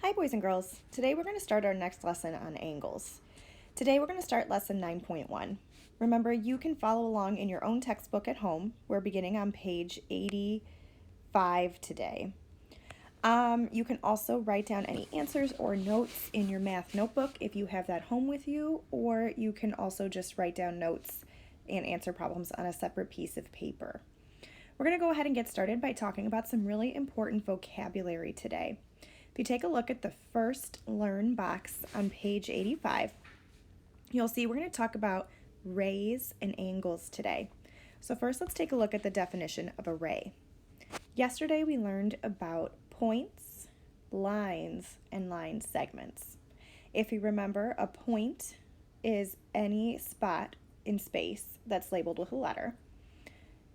Hi boys and girls. Today we're going to start our next lesson on angles. Today we're going to start lesson 9.1. Remember, you can follow along in your own textbook at home. We're beginning on page 85 today. You can also write down any answers or notes in your math notebook if you have that home with you, or you can also just write down notes and answer problems on a separate piece of paper. We're going to go ahead and get started by talking about some really important vocabulary today. If you take a look at the first Learn box on page 85, you'll see we're going to talk about rays and angles today. So first, let's take a look at the definition of a ray. Yesterday, we learned about points, lines, and line segments. If you remember, a point is any spot in space that's labeled with a letter.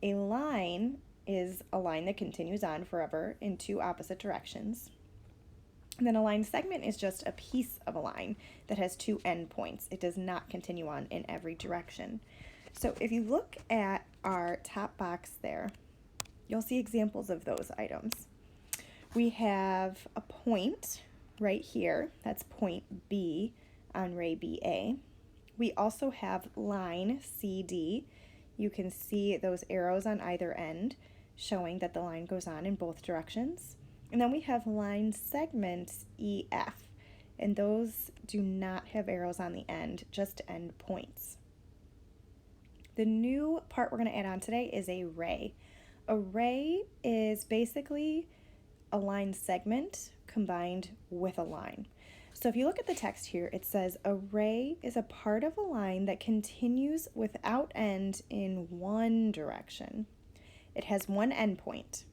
A line is a line that continues on forever in two opposite directions. And then a line segment is just a piece of a line that has two endpoints. It does not continue on in every direction. So if you look at our top box there, you'll see examples of those items. We have a point right here. That's point B on ray BA. We also have line CD. You can see those arrows on either end showing that the line goes on in both directions. And then we have line segments EF, and those do not have arrows on the end, just end points. The new part we're going to add on today is a ray. A ray is basically a line segment combined with a line. So if you look at the text here, it says a ray is a part of a line that continues without end in one direction. It has one endpoint.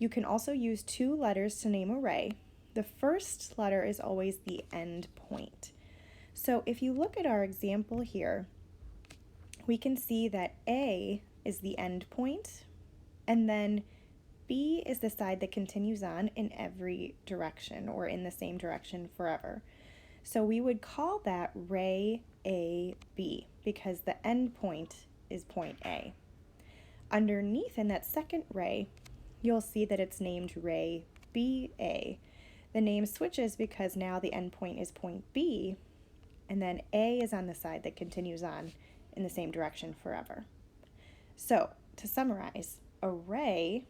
You can also use two letters to name a ray. The first letter is always the end point. So if you look at our example here, we can see that A is the end point, and then B is the side that continues on in every direction or in the same direction forever. So we would call that ray AB because the end point is point A. Underneath in that second ray, you'll see that it's named ray BA. The name switches because now the endpoint is point B, and then A is on the side that continues on in the same direction forever. So, to summarize, a ray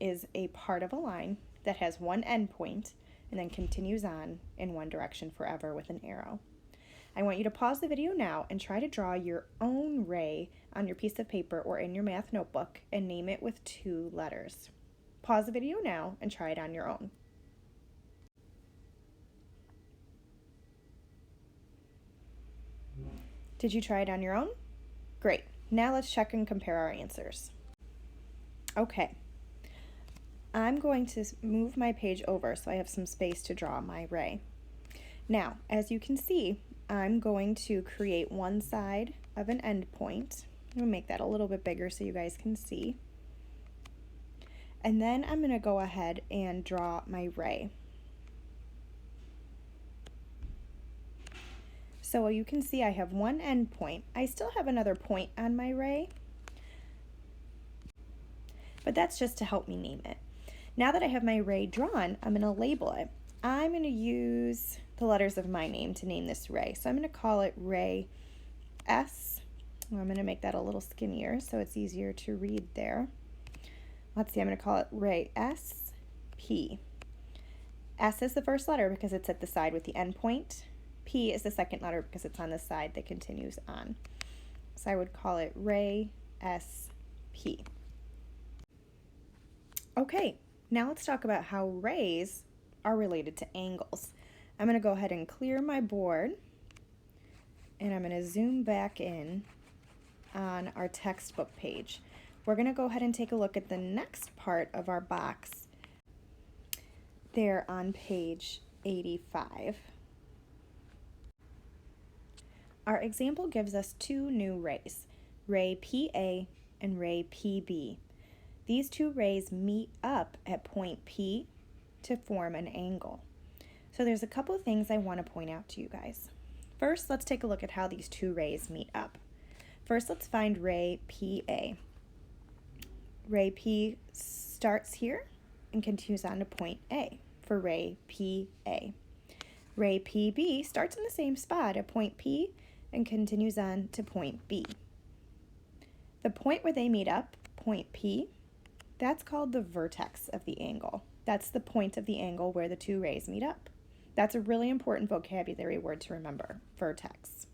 is a part of a line that has one endpoint and then continues on in one direction forever with an arrow. I want you to pause the video now and try to draw your own ray on your piece of paper or in your math notebook and name it with two letters. Pause the video now and try it on your own. Did you try it on your own? Great. Now let's check and compare our answers. Okay. I'm going to move my page over so I have some space to draw my ray. Now, as you can see, I'm going to create one side of an endpoint. I'm going to make that a little bit bigger so you guys can see. And then I'm going to go ahead and draw my ray. So you can see I have one endpoint. I still have another point on my ray, but that's just to help me name it. Now that I have my ray drawn, I'm going to label it. I'm going to use the letters of my name to name this ray. So I'm going to call it ray S. I'm going to make that a little skinnier so it's easier to read there. Let's see, I'm going to call it ray SP. S is the first letter because it's at the side with the endpoint. P is the second letter because it's on the side that continues on. So I would call it ray SP. Okay, now let's talk about how rays are related to angles. I'm going to go ahead and clear my board, and I'm going to zoom back in on our textbook page. We're going to go ahead and take a look at the next part of our box there on page 85. Our example gives us two new rays, ray PA and ray PB. These two rays meet up at point P to form an angle. So there's a couple of things I want to point out to you guys. First, let's take a look at how these two rays meet up. First, let's find ray PA. Ray P starts here and continues on to point A for ray PA. Ray PB starts in the same spot at point P and continues on to point B. The point where they meet up, point P, that's called the vertex of the angle. That's the point of the angle where the two rays meet up. That's a really important vocabulary word to remember, vertex.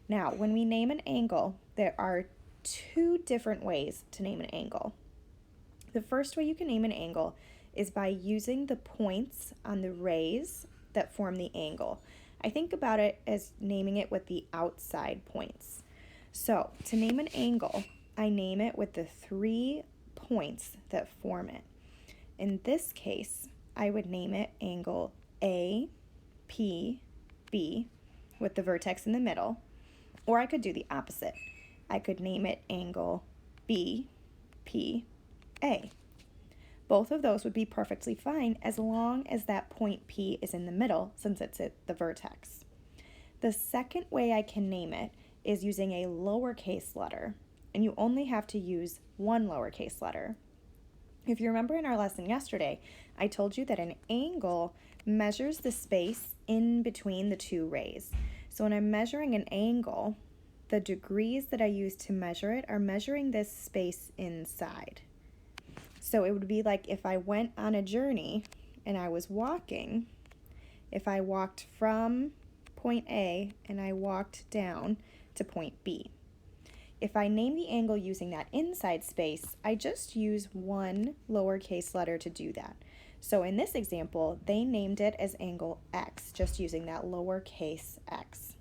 Now, when we name an angle, there are two different ways to name an angle. The first way you can name an angle is by using the points on the rays that form the angle. I think about it as naming it with the outside points. So, to name an angle, I name it with the 3 points that form it. In this case, I would name it angle APB with the vertex in the middle, or I could do the opposite. I could name it angle BPA. Both of those would be perfectly fine as long as that point P is in the middle, since it's at the vertex. The second way I can name it is using a lowercase letter, and you only have to use one lowercase letter. If you remember in our lesson yesterday, I told you that an angle measures the space in between the two rays. So when I'm measuring an angle, the degrees that I use to measure it are measuring this space inside. So it would be like if I went on a journey and I was walking, if I walked from point A and I walked down to point B. If I name the angle using that inside space, I just use one lowercase letter to do that. So in this example, they named it as angle X, just using that lowercase x.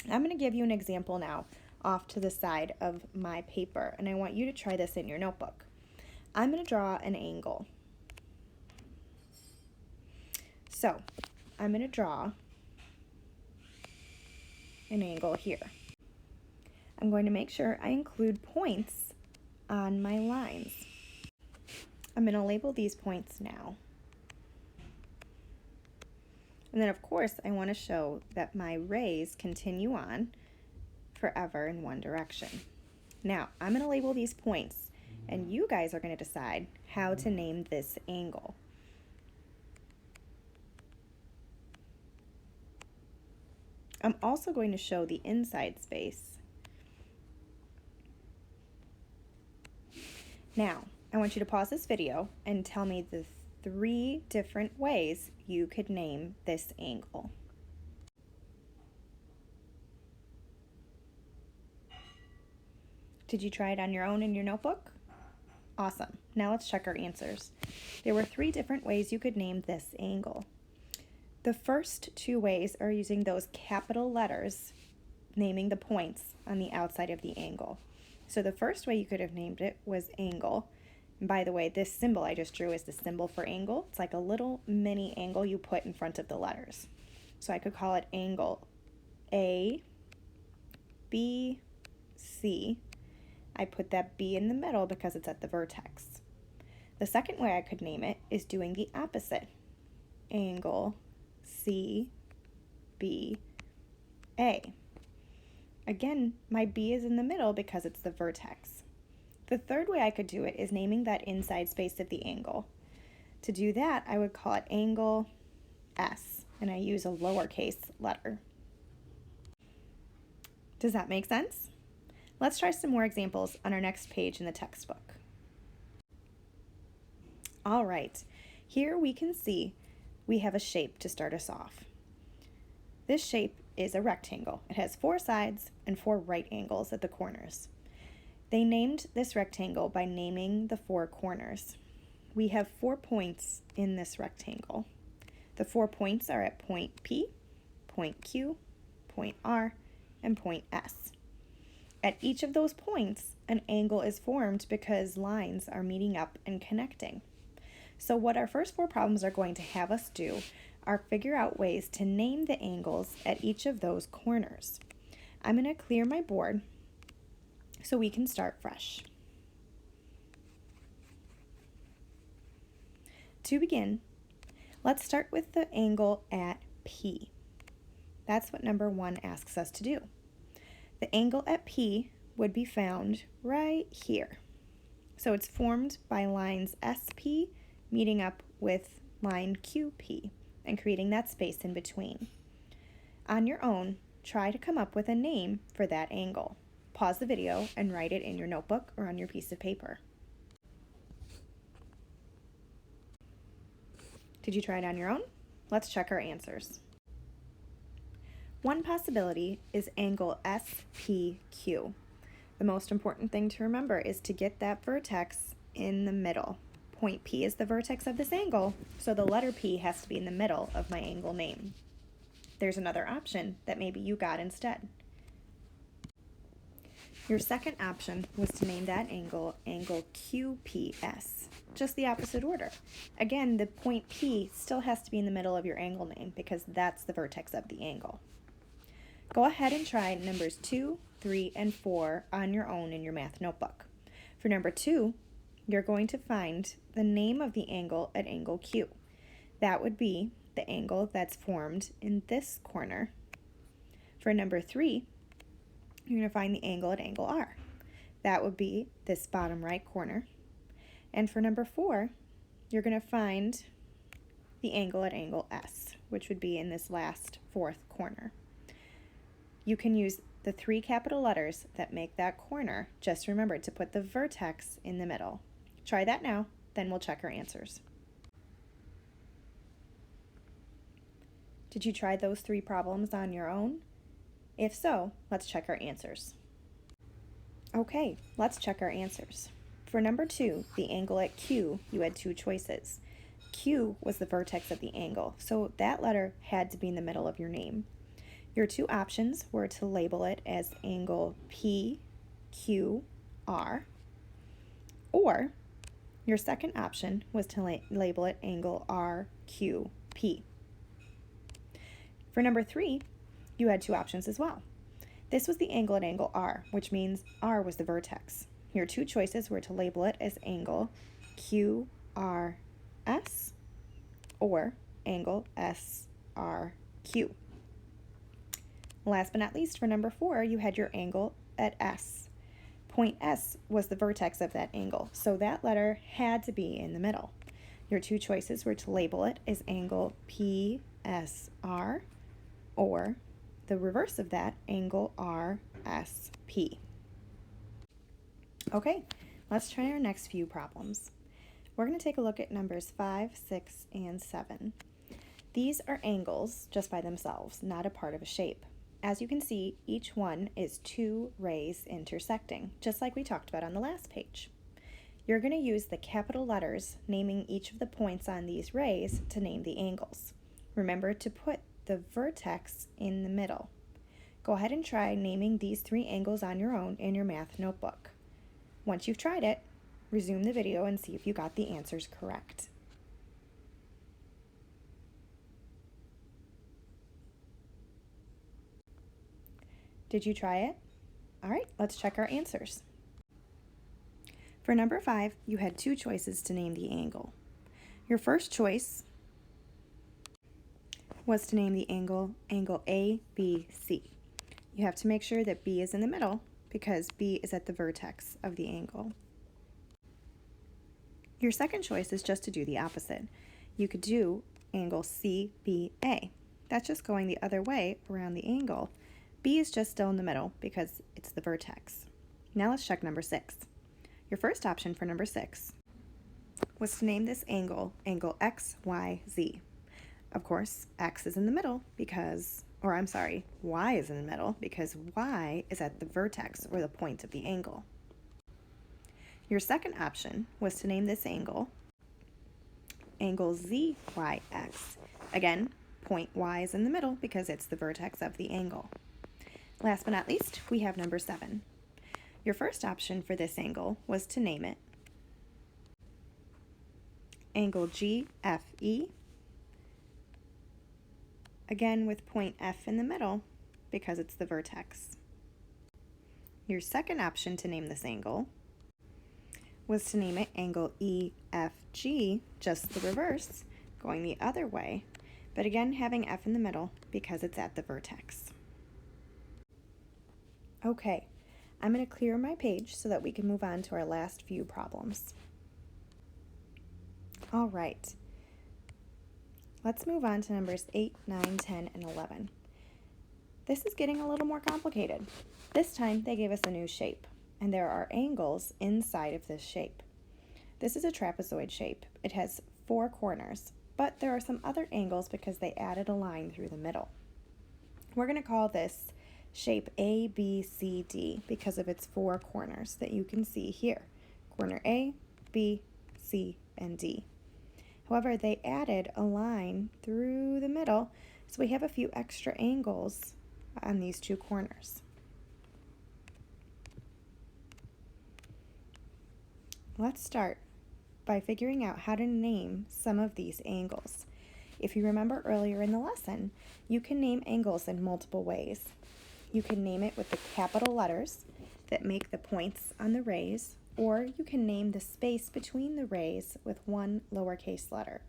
I'm going to give you an example now off to the side of my paper, and I want you to try this in your notebook. I'm going to draw an angle. So I'm going to draw an angle here. I'm going to make sure I include points on my lines. I'm going to label these points now. And then of course I want to show that my rays continue on forever in one direction. Now I'm going to label these points, and you guys are going to decide how to name this angle. I'm also going to show the inside space. Now, I want you to pause this video and tell me the 3 different ways you could name this angle. Did you try it on your own in your notebook? Awesome. Now let's check our answers. There were 3 different ways you could name this angle. The first 2 ways are using those capital letters, naming the points on the outside of the angle. So the first way you could have named it was angle. And by the way, this symbol I just drew is the symbol for angle. It's like a little mini angle you put in front of the letters. So I could call it angle A, B, C. I put that B in the middle because it's at the vertex. The second way I could name it is doing the opposite. Angle C, B, A. Again, my B is in the middle because it's the vertex. The third way I could do it is naming that inside space of the angle. To do that, I would call it angle S, and I use a lowercase letter. Does that make sense? Let's try some more examples on our next page in the textbook. All right, here we can see we have a shape to start us off. This shape is a rectangle. It has 4 sides and 4 right angles at the corners. They named this rectangle by naming the 4 corners. We have 4 points in this rectangle. The 4 points are at point P, point Q, point R, and point S. At each of those points, an angle is formed because lines are meeting up and connecting. So what our first 4 problems are going to have us do are figure out ways to name the angles at each of those corners. I'm going to clear my board so we can start fresh. To begin, let's start with the angle at P. That's what number 1 asks us to do. The angle at P would be found right here. So it's formed by lines SP meeting up with line QP and creating that space in between. On your own, try to come up with a name for that angle. Pause the video and write it in your notebook or on your piece of paper. Did you try it on your own? Let's check our answers. One possibility is angle SPQ. The most important thing to remember is to get that vertex in the middle. Point P is the vertex of this angle, so the letter P has to be in the middle of my angle name. There's another option that maybe you got instead. Your second option was to name that angle QPS, just the opposite order. Again, the point P still has to be in the middle of your angle name because that's the vertex of the angle. Go ahead and try numbers 2, 3, and 4 on your own in your math notebook. For number 2, you're going to find the name of the angle at angle Q. That would be the angle that's formed in this corner. For number 3, you're going to find the angle at angle R. That would be this bottom right corner. And for number 4, you're going to find the angle at angle S, which would be in this last fourth corner. You can use the 3 capital letters that make that corner. Just remember to put the vertex in the middle. Try that now, then we'll check our answers. Did you try those 3 problems on your own? If so, let's check our answers. Okay, let's check our answers. For number 2, the angle at Q, you had 2 choices. Q was the vertex of the angle, so that letter had to be in the middle of your name. Your 2 options were to label it as angle PQR, or your second option was to label it angle RQP. For number 3, you had 2 options as well. This was the angle at angle R, which means R was the vertex. Your 2 choices were to label it as angle QRS or angle SRQ. Last but not least, for number 4, you had your angle at S. Point S was the vertex of that angle, so that letter had to be in the middle. Your 2 choices were to label it as angle PSR or the reverse of that, angle RSP. Okay, let's try our next few problems. We're going to take a look at numbers 5, 6, and 7. These are angles just by themselves, not a part of a shape. As you can see, each one is 2 rays intersecting, just like we talked about on the last page. You're going to use the capital letters naming each of the points on these rays to name the angles. Remember to put the vertex in the middle. Go ahead and try naming these 3 angles on your own in your math notebook. Once you've tried it, resume the video and see if you got the answers correct. Did you try it? All right, let's check our answers. For number 5, you had 2 choices to name the angle. Your first choice was to name the angle ABC. You have to make sure that B is in the middle because B is at the vertex of the angle. Your second choice is just to do the opposite. You could do angle CBA. That's just going the other way around the angle. B is just still in the middle because it's the vertex. Now let's check number 6. Your first option for number 6 was to name this angle XYZ. Of course, X is in the middle because, Y is in the middle because Y is at the vertex or the point of the angle. Your second option was to name this angle ZYX. Again, point Y is in the middle because it's the vertex of the angle. Last but not least, we have number 7. Your first option for this angle was to name it angle GFE, again with point F in the middle because it's the vertex. Your second option to name this angle was to name it angle EFG, just the reverse, going the other way, but again having F in the middle because it's at the vertex. Okay, I'm going to clear my page so that we can move on to our last few problems. All right, Let's move on to numbers 8, 9, 10, and 11. This is getting a little more complicated. This time they gave us a new shape, and there are angles inside of this shape. This is a trapezoid shape. It has 4 corners, but there are some other angles because they added a line through the middle. We're going to call this shape ABCD because of its 4 corners that you can see here. Corner A, B, C, and D. However, they added a line through the middle, so we have a few extra angles on these 2 corners. Let's start by figuring out how to name some of these angles. If you remember earlier in the lesson, you can name angles in multiple ways. You can name it with the capital letters that make the points on the rays, or you can name the space between the rays with one lowercase letter.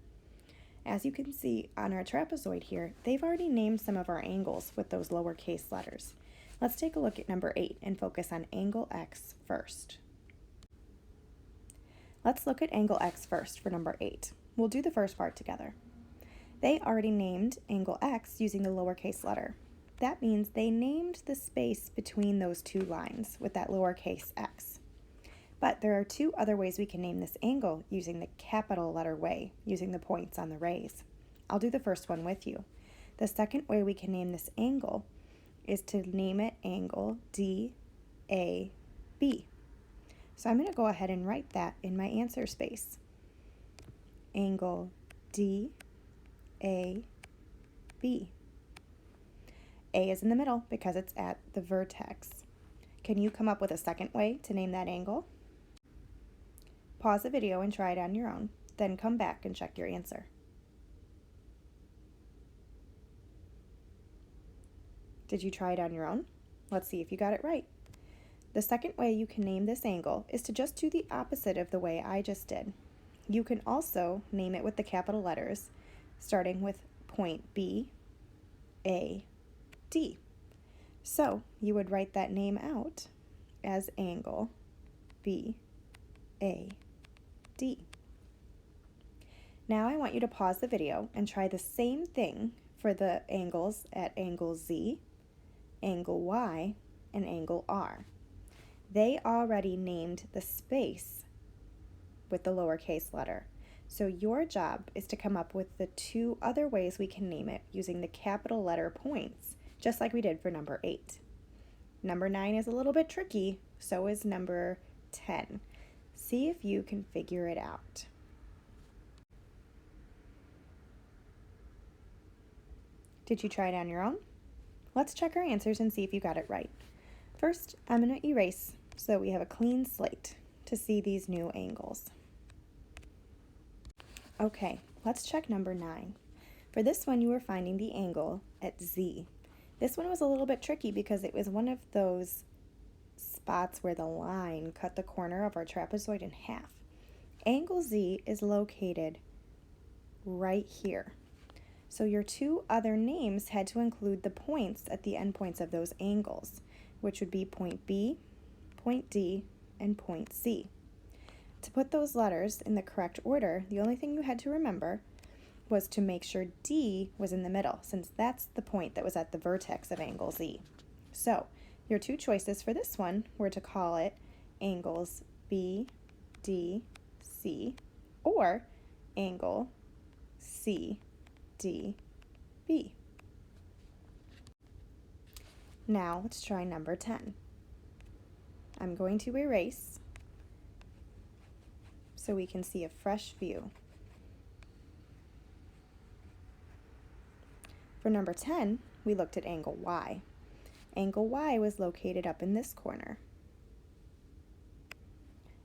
As you can see on our trapezoid here, they've already named some of our angles with those lowercase letters. Let's take a look at number 8 and focus on angle X first. Let's look at angle X first for number 8. We'll do the first part together. They already named angle X using the lowercase letter. That means they named the space between those 2 lines with that lowercase x. But there are 2 other ways we can name this angle using the capital letter way, using the points on the rays. I'll do the first one with you. The second way we can name this angle is to name it angle DAB. So I'm going to go ahead and write that in my answer space. Angle DAB. A is in the middle because it's at the vertex. Can you come up with a second way to name that angle? Pause the video and try it on your own, then come back and check your answer. Did you try it on your own? Let's see if you got it right. The second way you can name this angle is to just do the opposite of the way I just did. You can also name it with the capital letters, starting with point B, A, D. So you would write that name out as angle B, A, D. Now I want you to pause the video and try the same thing for the angles at angle Z, angle Y, and angle R. They already named the space with the lowercase letter. So your job is to come up with the 2 other ways we can name it using the capital letter points, just like we did for number 8. Number 9 is a little bit tricky, so is number 10. See if you can figure it out. Did you try it on your own? Let's check our answers and see if you got it right. First, I'm going to erase so we have a clean slate to see these new angles. Okay, let's check number 9. For this one, you were finding the angle at Z. This one was a little bit tricky because it was one of those spots where the line cut the corner of our trapezoid in half. Angle Z is located right here. So your 2 other names had to include the points at the endpoints of those angles, which would be point B, point D, and point C. To put those letters in the correct order, the only thing you had to remember was to make sure D was in the middle, since that's the point that was at the vertex of angle Z. So your 2 choices for this one were to call it angles B, D, C, or angle C, D, B. Now let's try number 10. I'm going to erase so we can see a fresh view. For number 10, we looked at angle Y. Angle Y was located up in this corner.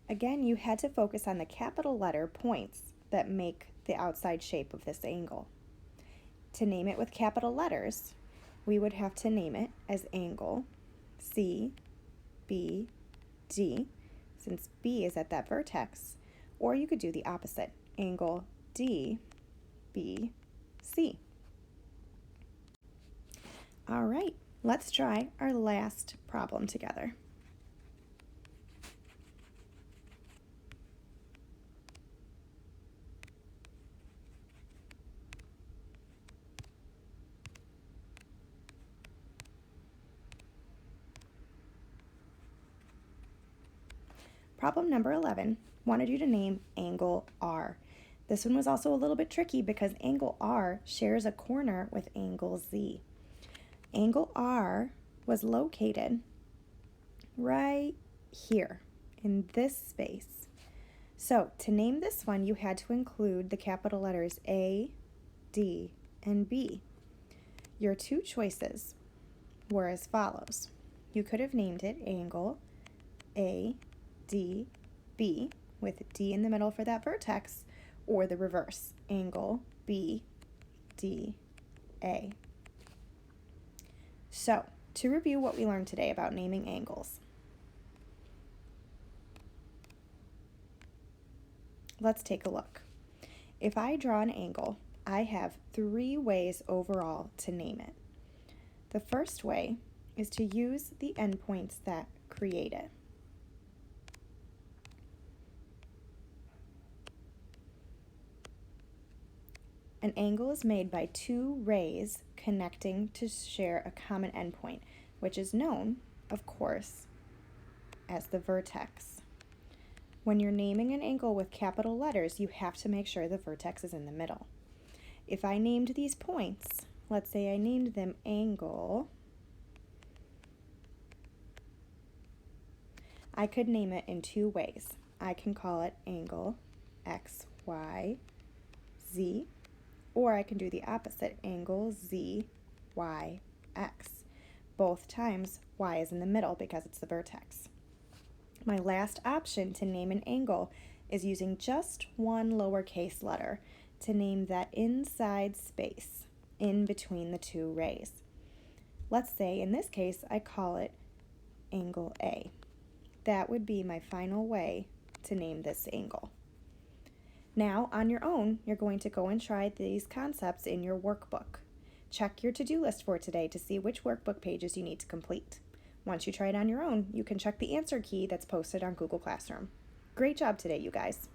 Again, you had to focus on the capital letter points that make the outside shape of this angle. To name it with capital letters, we would have to name it as angle C, B, D, since B is at that vertex, or you could do the opposite, angle D, B, C. All right, let's try our last problem together. Problem number 11 wanted you to name angle R. This one was also a little bit tricky because angle R shares a corner with angle Z. Angle R was located right here in this space. So to name this one, you had to include the capital letters A, D, and B. Your two choices were as follows. You could have named it angle A, D, B, with D in the middle for that vertex, or the reverse, angle B, D, A. So, to review what we learned today about naming angles, let's take a look. If I draw an angle, I have 3 ways overall to name it. The first way is to use the endpoints that create it. An angle is made by 2 rays connecting to share a common endpoint, which is known, of course, as the vertex. When you're naming an angle with capital letters, you have to make sure the vertex is in the middle. If I named these points, let's say I named them angle, I could name it in 2 ways. I can call it angle X, Y, Z, or I can do the opposite, angle Z, Y, X. Both times, Y is in the middle because it's the vertex. My last option to name an angle is using just one lowercase letter to name that inside space in between the 2 rays. Let's say, in this case, I call it angle A. That would be my final way to name this angle. Now, on your own, you're going to go and try these concepts in your workbook. Check your to-do list for today to see which workbook pages you need to complete. Once you try it on your own, you can check the answer key that's posted on Google Classroom. Great job today, you guys.